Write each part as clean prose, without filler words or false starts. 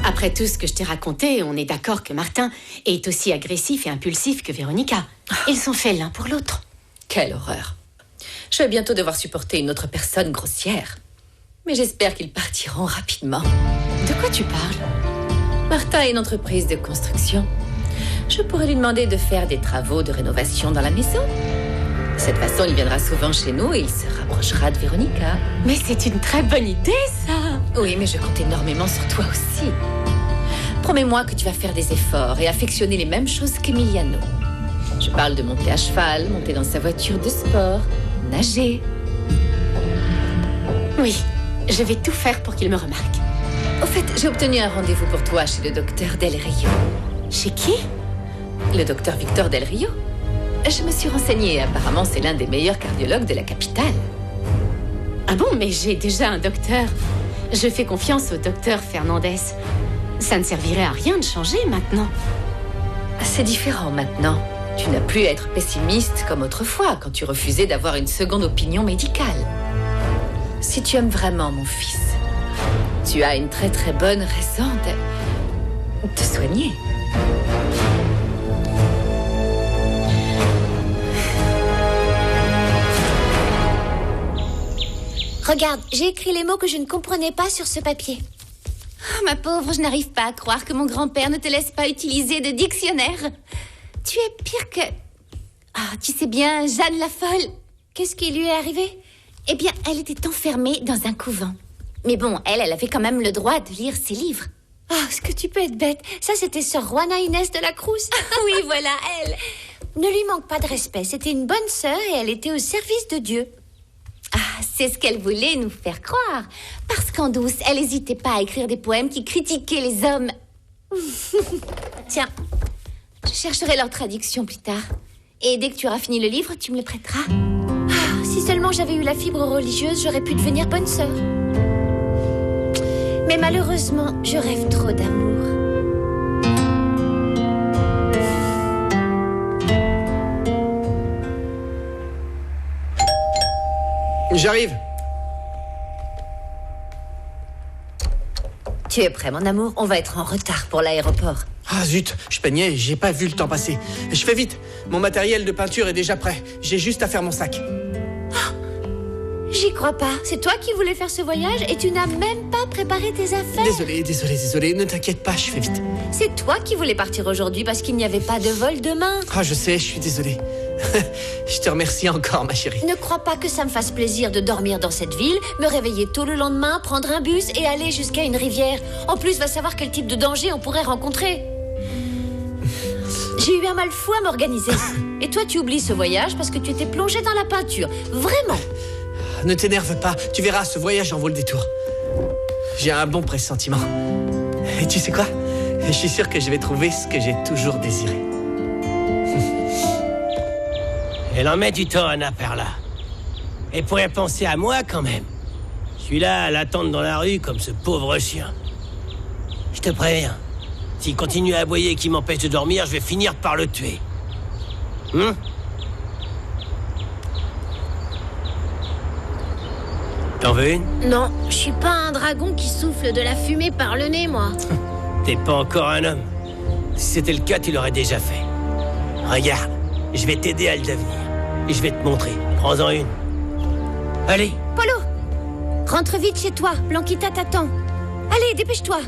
Après tout ce que je t'ai raconté, on est d'accord que Martin est aussi agressif et impulsif que Véronica. Ils sont faits l'un pour l'autre. Quelle horreur. Je vais bientôt devoir supporter une autre personne grossière. Mais j'espère qu'ils partiront rapidement. De quoi tu parles? Martin a une entreprise de construction. Je pourrais lui demander de faire des travaux de rénovation dans la maison. De cette façon, il viendra souvent chez nous et il se rapprochera de Véronica. Mais c'est une très bonne idée, ça! Oui, mais je compte énormément sur toi aussi. Promets-moi que tu vas faire des efforts et affectionner les mêmes choses qu'Emiliano. Je parle de monter à cheval, monter dans sa voiture de sport, nager. Oui, je vais tout faire pour qu'il me remarque. Au fait, j'ai obtenu un rendez-vous pour toi chez le docteur Del Rio. Chez qui? Le docteur Victor Del Rio. Je me suis renseignée. Apparemment, c'est l'un des meilleurs cardiologues de la capitale. Ah bon, mais j'ai déjà un docteur. Je fais confiance au docteur Fernandez. Ça ne servirait à rien de changer maintenant. C'est différent maintenant. Tu n'as plus à être pessimiste comme autrefois, quand tu refusais d'avoir une seconde opinion médicale. Si tu aimes vraiment mon fils, tu as une très très bonne raison de te soigner. Regarde, j'ai écrit les mots que je ne comprenais pas sur ce papier. Oh, ma pauvre, je n'arrive pas à croire que mon grand-père ne te laisse pas utiliser de dictionnaire. Tu es pire que... Ah, tu sais bien, Jeanne la folle. Qu'est-ce qui lui est arrivé? Eh bien, elle était enfermée dans un couvent. Mais bon, elle avait quand même le droit de lire ses livres. Oh, est-ce que tu peux être bête? Ça, c'était sœur Juana Inès de la Cruz. Oui, voilà, elle. Ne lui manque pas de respect. C'était une bonne sœur et elle était au service de Dieu. Ah, c'est ce qu'elle voulait nous faire croire. Parce qu'en douce, elle n'hésitait pas à écrire des poèmes qui critiquaient les hommes. Tiens, je chercherai leur traduction plus tard. Et dès que tu auras fini le livre, tu me le prêteras. Ah, si seulement j'avais eu la fibre religieuse, j'aurais pu devenir bonne sœur. Mais malheureusement, je rêve trop d'amour. J'arrive. Tu es prêt, mon amour? On va être en retard pour l'aéroport. Ah zut, je peignais, j'ai pas vu le temps passer. Je fais vite, mon matériel de peinture est déjà prêt. J'ai juste à faire mon sac. J'y crois pas. C'est toi qui voulais faire ce voyage et tu n'as même pas préparé tes affaires. Désolé, ne t'inquiète pas, je fais vite. C'est toi qui voulais partir aujourd'hui parce qu'il n'y avait pas de vol demain. Ah, je sais, je suis désolé. Je te remercie encore, ma chérie. Ne crois pas que ça me fasse plaisir de dormir dans cette ville, me réveiller tôt le lendemain, prendre un bus et aller jusqu'à une rivière. En plus, va savoir quel type de danger on pourrait rencontrer. J'ai eu un mal fou à m'organiser. Et toi, tu oublies ce voyage parce que tu étais plongé dans la peinture. Vraiment. Ne t'énerve pas, tu verras, ce voyage en vaut le détour. J'ai un bon pressentiment. Et tu sais quoi? Je suis sûr que je vais trouver ce que j'ai toujours désiré. Elle en met du temps, Anna Perla. Elle pourrait penser à moi, quand même. Je suis là à l'attendre dans la rue comme ce pauvre chien. Je te préviens. S'il continue à aboyer et qu'il m'empêche de dormir, je vais finir par le tuer. T'en veux une? Non, je suis pas un dragon qui souffle de la fumée par le nez, moi. T'es pas encore un homme. Si c'était le cas, tu l'aurais déjà fait. Regarde, je vais t'aider à le devenir. Et je vais te montrer. Prends-en une. Allez. Polo, rentre vite chez toi. Blanquita t'attend. Allez, dépêche-toi.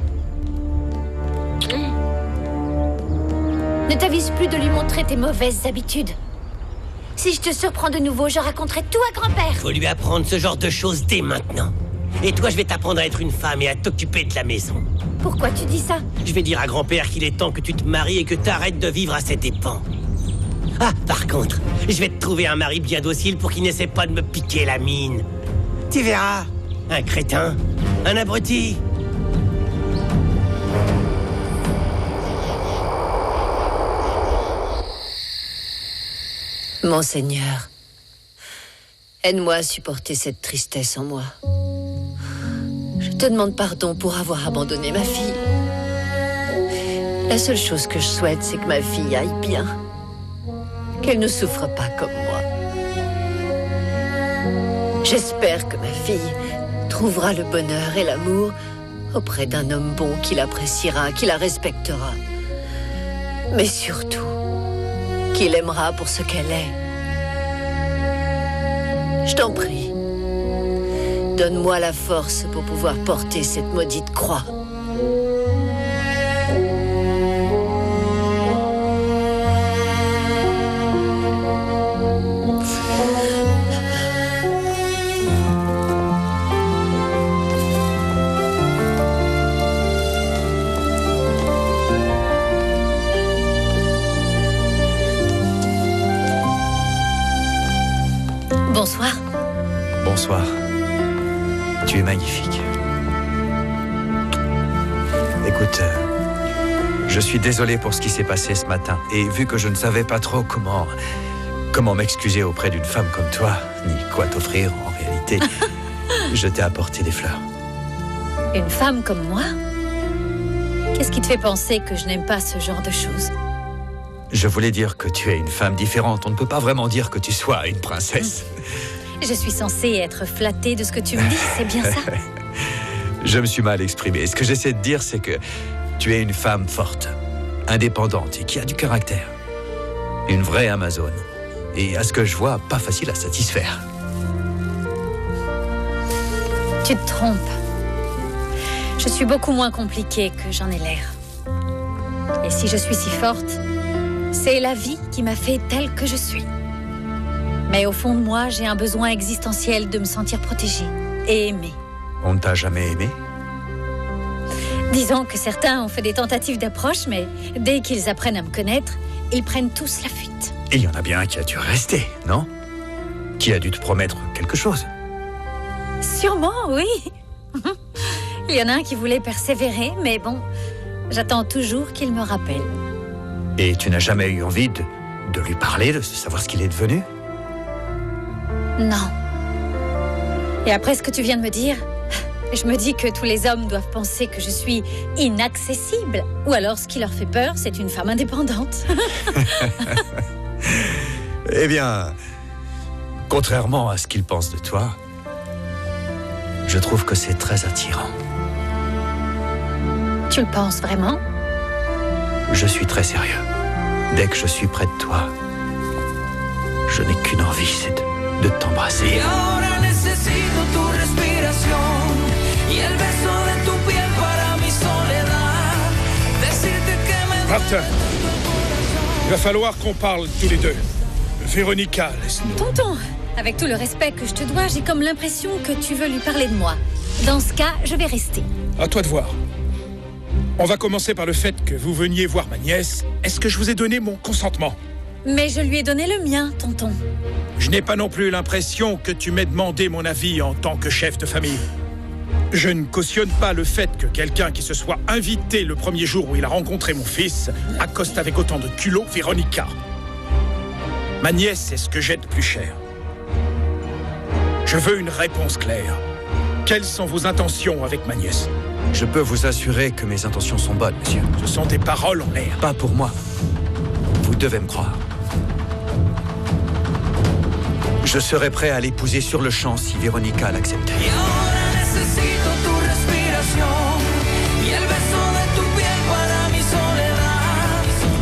Ne t'avise plus de lui montrer tes mauvaises habitudes. Si je te surprends de nouveau, je raconterai tout à grand-père. Faut lui apprendre ce genre de choses dès maintenant. Et toi, je vais t'apprendre à être une femme et à t'occuper de la maison. Pourquoi tu dis ça? Je vais dire à grand-père qu'il est temps que tu te maries et que t'arrêtes de vivre à ses dépens. Ah, par contre, je vais te trouver un mari bien docile pour qu'il n'essaie pas de me piquer la mine. Tu verras. Un crétin, un abruti. Mon Seigneur, aide-moi à supporter cette tristesse en moi. Je te demande pardon pour avoir abandonné ma fille. La seule chose que je souhaite, c'est que ma fille aille bien. Qu'elle ne souffre pas comme moi. J'espère que ma fille trouvera le bonheur et l'amour auprès d'un homme bon qui l'appréciera, qui la respectera. Mais surtout, qui l'aimera pour ce qu'elle est. Je t'en prie, donne-moi la force pour pouvoir porter cette maudite croix. Bonsoir. Bonsoir. Tu es magnifique. Écoute, je suis désolé pour ce qui s'est passé ce matin. Et vu que je ne savais pas trop comment m'excuser auprès d'une femme comme toi, ni quoi t'offrir en réalité, je t'ai apporté des fleurs. Une femme comme moi? Qu'est-ce qui te fait penser que je n'aime pas ce genre de choses? Je voulais dire que tu es une femme différente. On ne peut pas vraiment dire que tu sois une princesse. Je suis censée être flattée de ce que tu me dis, c'est bien ça? Je me suis mal exprimé. Ce que j'essaie de dire, c'est que tu es une femme forte, indépendante et qui a du caractère. Une vraie Amazone. Et à ce que je vois, pas facile à satisfaire. Tu te trompes. Je suis beaucoup moins compliquée que j'en ai l'air. Et si je suis si forte, c'est la vie qui m'a fait telle que je suis. Mais au fond de moi, j'ai un besoin existentiel de me sentir protégée et aimée. On ne t'a jamais aimé? Disons que certains ont fait des tentatives d'approche, mais dès qu'ils apprennent à me connaître, ils prennent tous la fuite. Et il y en a bien un qui a dû rester, non? Qui a dû te promettre quelque chose? Sûrement, oui. Il y en a un qui voulait persévérer, mais bon, j'attends toujours qu'il me rappelle. Et tu n'as jamais eu envie de lui parler, de savoir ce qu'il est devenu? Non. Et après ce que tu viens de me dire, je me dis que tous les hommes doivent penser que je suis inaccessible. Ou alors ce qui leur fait peur, c'est une femme indépendante. Eh bien, contrairement à ce qu'ils pensent de toi, je trouve que c'est très attirant. Tu le penses vraiment? Je suis très sérieux. Dès que je suis près de toi, je n'ai qu'une envie, c'est de t'embrasser. Martin, il va falloir qu'on parle tous les deux. Véronica, laisse-nous. Tonton, avec tout le respect que je te dois, j'ai comme l'impression que tu veux lui parler de moi. Dans ce cas, je vais rester. À toi de voir. On va commencer par le fait que vous veniez voir ma nièce. Est-ce que je vous ai donné mon consentement? Mais je lui ai donné le mien, tonton. Je n'ai pas non plus l'impression que tu m'aies demandé mon avis en tant que chef de famille. Je ne cautionne pas le fait que quelqu'un qui se soit invité le premier jour où il a rencontré mon fils accoste avec autant de culot Véronica. Ma nièce est ce que j'ai de plus cher. Je veux une réponse claire. Quelles sont vos intentions avec ma nièce? Je peux vous assurer que mes intentions sont bonnes, monsieur. Ce sont des paroles en l'air. Pas pour moi. Vous devez me croire. Je serais prêt à l'épouser sur le champ si Véronica l'acceptait.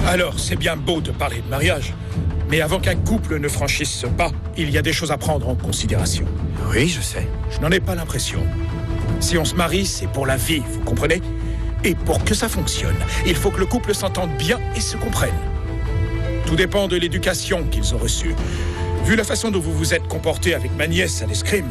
Alors, c'est bien beau de parler de mariage, mais avant qu'un couple ne franchisse ce pas, il y a des choses à prendre en considération. Oui, je sais. Je n'en ai pas l'impression. Si on se marie, c'est pour la vie, vous comprenez? Et pour que ça fonctionne, il faut que le couple s'entende bien et se comprenne. Tout dépend de l'éducation qu'ils ont reçue. Vu la façon dont vous vous êtes comporté avec ma nièce à l'escrime,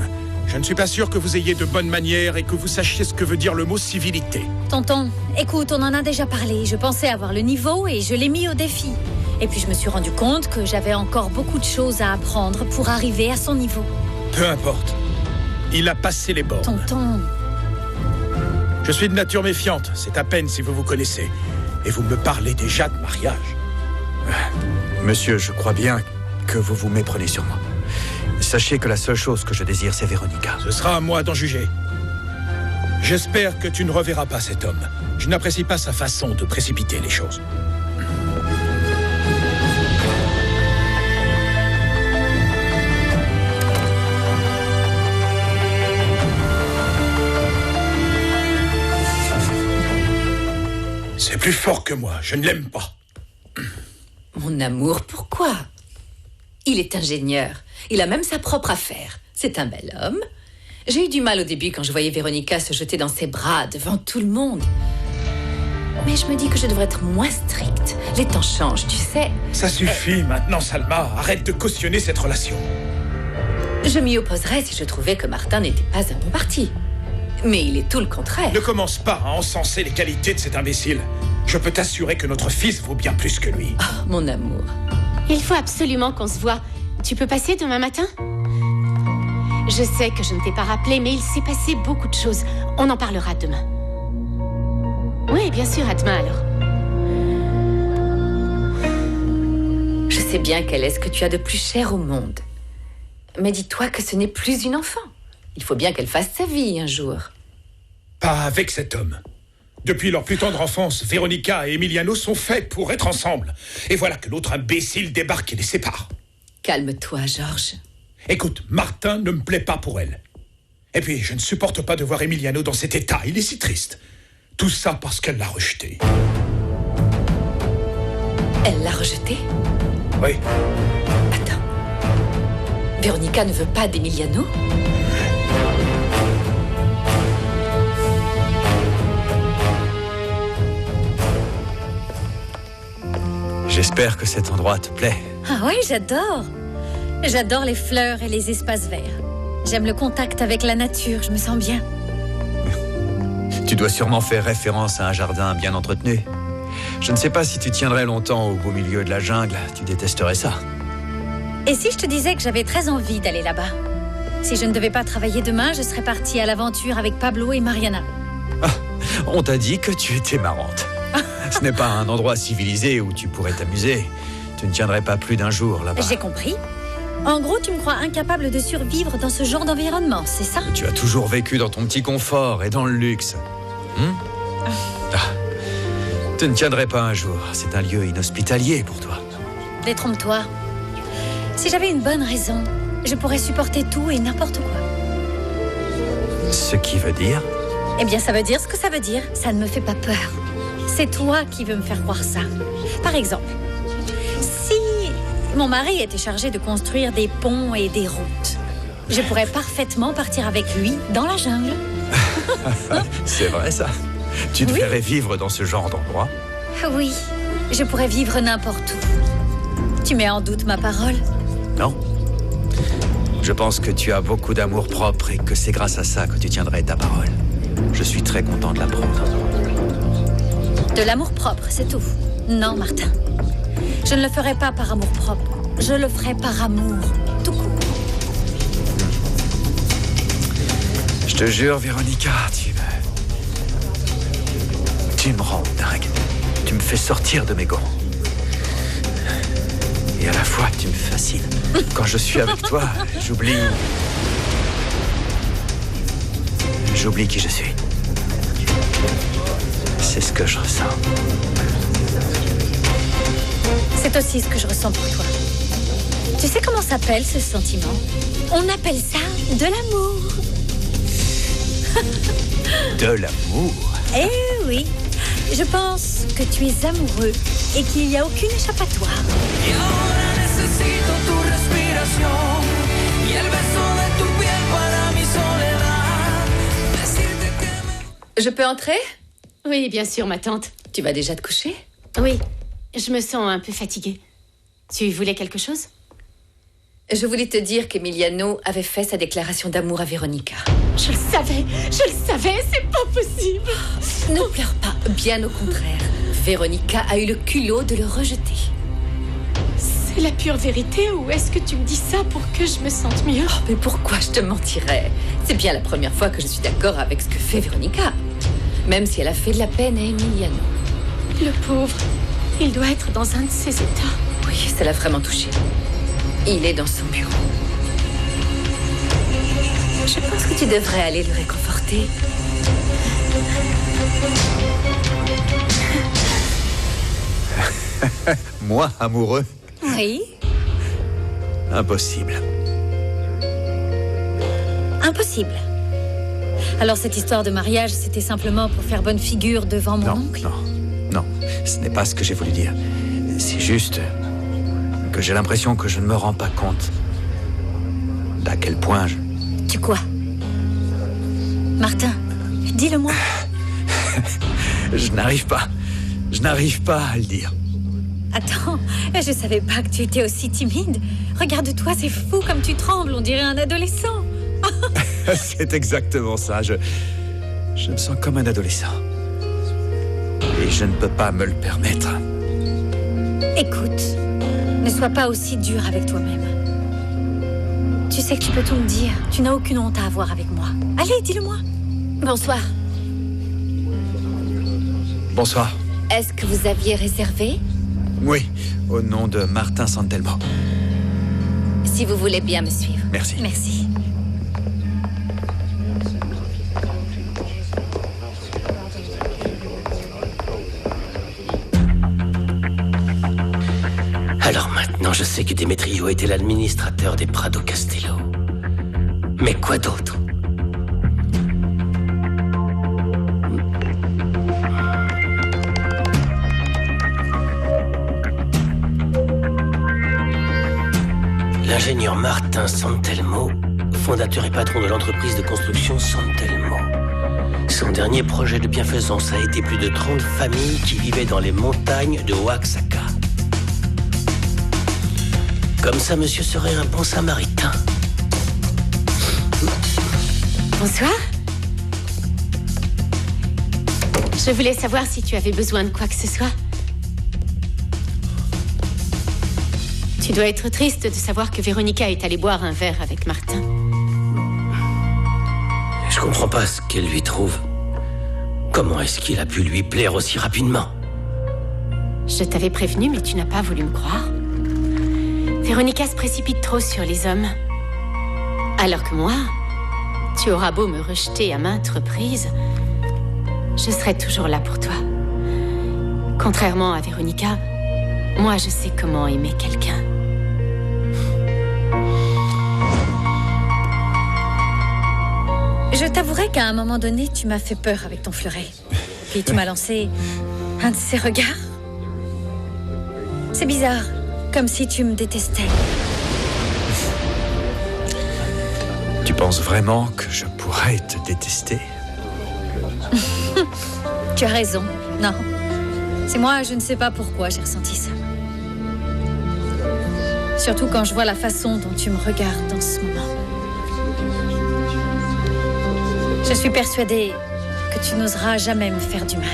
je ne suis pas sûr que vous ayez de bonnes manières et que vous sachiez ce que veut dire le mot civilité. Tonton, écoute, on en a déjà parlé. Je pensais avoir le niveau et je l'ai mis au défi. Et puis je me suis rendu compte que j'avais encore beaucoup de choses à apprendre pour arriver à son niveau. Peu importe. Il a passé les bornes. Tonton... Je suis de nature méfiante, c'est à peine si vous vous connaissez. Et vous me parlez déjà de mariage. Monsieur, je crois bien que vous vous méprenez sur moi. Sachez que la seule chose que je désire, c'est Véronica. Ce sera à moi d'en juger. J'espère que tu ne reverras pas cet homme. Je n'apprécie pas sa façon de précipiter les choses. C'est plus fort que moi, je ne l'aime pas. Mon amour, pourquoi? Il est ingénieur. Il a même sa propre affaire. C'est un bel homme. J'ai eu du mal au début quand je voyais Véronica se jeter dans ses bras devant tout le monde. Mais je me dis que je devrais être moins stricte. Les temps changent, tu sais. Ça suffit maintenant, Salma. Arrête de cautionner cette relation. Je m'y opposerais si je trouvais que Martin n'était pas un bon parti. Mais il est tout le contraire. Ne commence pas à encenser les qualités de cet imbécile. Je peux t'assurer que notre fils vaut bien plus que lui. Oh, mon amour. Il faut absolument qu'on se voit. Tu peux passer demain matin? Je sais que je ne t'ai pas rappelé, mais il s'est passé beaucoup de choses. On en parlera demain. Oui, bien sûr, à demain alors. Je sais bien qu'elle est ce que tu as de plus cher au monde. Mais dis-toi que ce n'est plus une enfant. Il faut bien qu'elle fasse sa vie un jour. Pas avec cet homme. Depuis leur plus tendre enfance, Véronica et Emiliano sont faits pour être ensemble. Et voilà que l'autre imbécile débarque et les sépare. Calme-toi, Georges. Écoute, Martin ne me plaît pas pour elle. Et puis, je ne supporte pas de voir Emiliano dans cet état. Il est si triste. Tout ça parce qu'elle l'a rejeté. Elle l'a rejeté? Oui. Attends. Véronica ne veut pas d'Emiliano? J'espère que cet endroit te plaît. Ah oui, j'adore. J'adore les fleurs et les espaces verts. J'aime le contact avec la nature, je me sens bien. Tu dois sûrement faire référence à un jardin bien entretenu. Je ne sais pas si tu tiendrais longtemps au beau milieu de la jungle. Tu détesterais ça. Et si je te disais que j'avais très envie d'aller là-bas? Si je ne devais pas travailler demain, je serais partie à l'aventure avec Pablo et Mariana. Ah, on t'a dit que tu étais marrante. Ce n'est pas un endroit civilisé où tu pourrais t'amuser. Tu ne tiendrais pas plus d'un jour là-bas. J'ai compris. En gros, tu me crois incapable de survivre dans ce genre d'environnement, c'est ça? Tu as toujours vécu dans ton petit confort et dans le luxe. Tu ne tiendrais pas un jour. C'est un lieu inhospitalier pour toi. Détrompe-toi. Si j'avais une bonne raison, je pourrais supporter tout et n'importe quoi. Ce qui veut dire? Eh bien, ça veut dire ce que ça veut dire. Ça ne me fait pas peur. C'est toi qui veux me faire croire ça. Par exemple, si mon mari était chargé de construire des ponts et des routes, je pourrais parfaitement partir avec lui dans la jungle. C'est vrai, ça? Tu te verrais vivre dans ce genre d'endroit? Oui, je pourrais vivre n'importe où. Tu mets en doute ma parole? Non. Je pense que tu as beaucoup d'amour-propre et que c'est grâce à ça que tu tiendrais ta parole. Je suis très content de l'apprendre. De l'amour-propre, c'est tout. Non, Martin. Je ne le ferai pas par amour-propre. Je le ferai par amour, tout court. Je te jure, Véronica, tu me rends dingue. Tu me fais sortir de mes gonds. Et à la fois, tu me fascines. Quand je suis avec toi, j'oublie qui je suis. C'est ce que je ressens. C'est aussi ce que je ressens pour toi. Tu sais comment s'appelle ce sentiment? On appelle ça de l'amour. De l'amour? Eh oui. Je pense que tu es amoureux et qu'il n'y a aucune échappatoire. Je peux entrer? Oui, bien sûr, ma tante. Tu vas déjà te coucher? Oui, je me sens un peu fatiguée. Tu voulais quelque chose? Je voulais te dire qu'Emiliano avait fait sa déclaration d'amour à Véronica. Je le savais, c'est pas possible. Ne pleure pas, bien au contraire. Véronica a eu le culot de le rejeter. C'est la pure vérité ou est-ce que tu me dis ça pour que je me sente mieux? Oh, mais pourquoi je te mentirais? C'est bien la première fois que je suis d'accord avec ce que fait Véronica. Même si elle a fait de la peine à Emiliano. Le pauvre, il doit être dans un de ses états. Oui, ça l'a vraiment touché. Il est dans son bureau. Je pense que tu devrais aller le réconforter. Moi, amoureux? Oui. Impossible. Impossible. Alors cette histoire de mariage, c'était simplement pour faire bonne figure devant mon oncle? Non. Non, ce n'est pas ce que j'ai voulu dire. C'est juste que j'ai l'impression que je ne me rends pas compte d'à quel point je... Tu quoi? Martin, dis-le-moi. Je n'arrive pas à le dire. Attends, je savais pas que tu étais aussi timide. Regarde-toi, c'est fou comme tu trembles, on dirait un adolescent. C'est exactement ça, je me sens comme un adolescent. Et je ne peux pas me le permettre. Écoute, ne sois pas aussi dur avec toi-même. Tu sais que tu peux tout me dire. Tu n'as aucune honte à avoir avec moi. Allez, dis-le-moi. Bonsoir. Bonsoir. Est-ce que vous aviez réservé? Oui, au nom de Martin Santelmo. Si vous voulez bien me suivre. Merci. Merci. Alors maintenant, je sais que Demetrio était l'administrateur des Prado Castello. Mais quoi d'autre? L'ingénieur Martin Santelmo, fondateur et patron de l'entreprise de construction Santelmo. Son dernier projet de bienfaisance a été plus de 30 familles qui vivaient dans les montagnes de Oaxaca. Comme ça, monsieur serait un bon samaritain. Bonsoir. Je voulais savoir si tu avais besoin de quoi que ce soit. Tu dois être triste de savoir que Véronica est allée boire un verre avec Martin. Je comprends pas ce qu'elle lui trouve. Comment est-ce qu'il a pu lui plaire aussi rapidement? Je t'avais prévenu, mais tu n'as pas voulu me croire. Véronica se précipite trop sur les hommes. Alors que moi, tu auras beau me rejeter à maintes reprises, je serai toujours là pour toi. Contrairement à Véronica, moi je sais comment aimer quelqu'un. Je t'avouerai qu'à un moment donné, tu m'as fait peur avec ton fleuret. Puis tu m'as lancé un de ces regards. C'est bizarre, comme si tu me détestais. Tu penses vraiment que je pourrais te détester? Tu as raison, non. C'est moi, je ne sais pas pourquoi j'ai ressenti ça. Surtout quand je vois la façon dont tu me regardes en ce moment. Je suis persuadée que tu n'oseras jamais me faire du mal.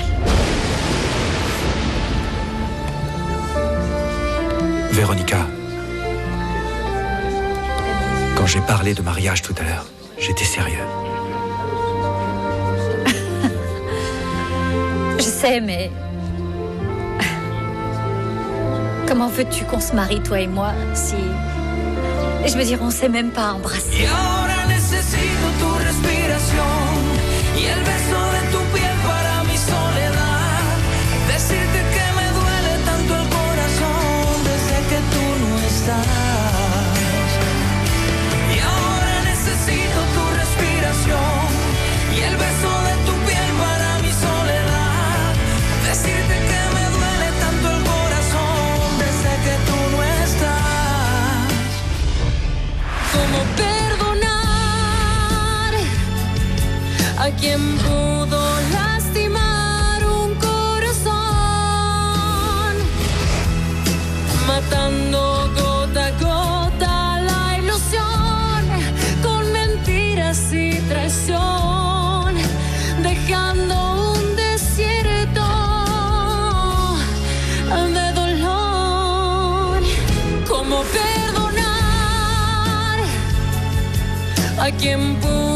Véronica, quand j'ai parlé de mariage tout à l'heure, j'étais sérieux. Je sais, mais... Comment veux-tu qu'on se marie, toi et moi, si... Je veux dire, on s'est même pas embrassé. Y el beso de tu piel para mi soledad. Decirte que me duele tanto el corazón desde que tú no estás. Y ahora necesito tu respiración y el beso de tu piel para mi soledad. Decirte que me duele tanto el corazón desde que tú no estás. ¿Cómo perdonar a quien pudo lastimar un corazón, matando gota a gota la ilusión, con mentiras y traición, dejando un desierto de dolor? ¿Cómo perdonar a quien pudo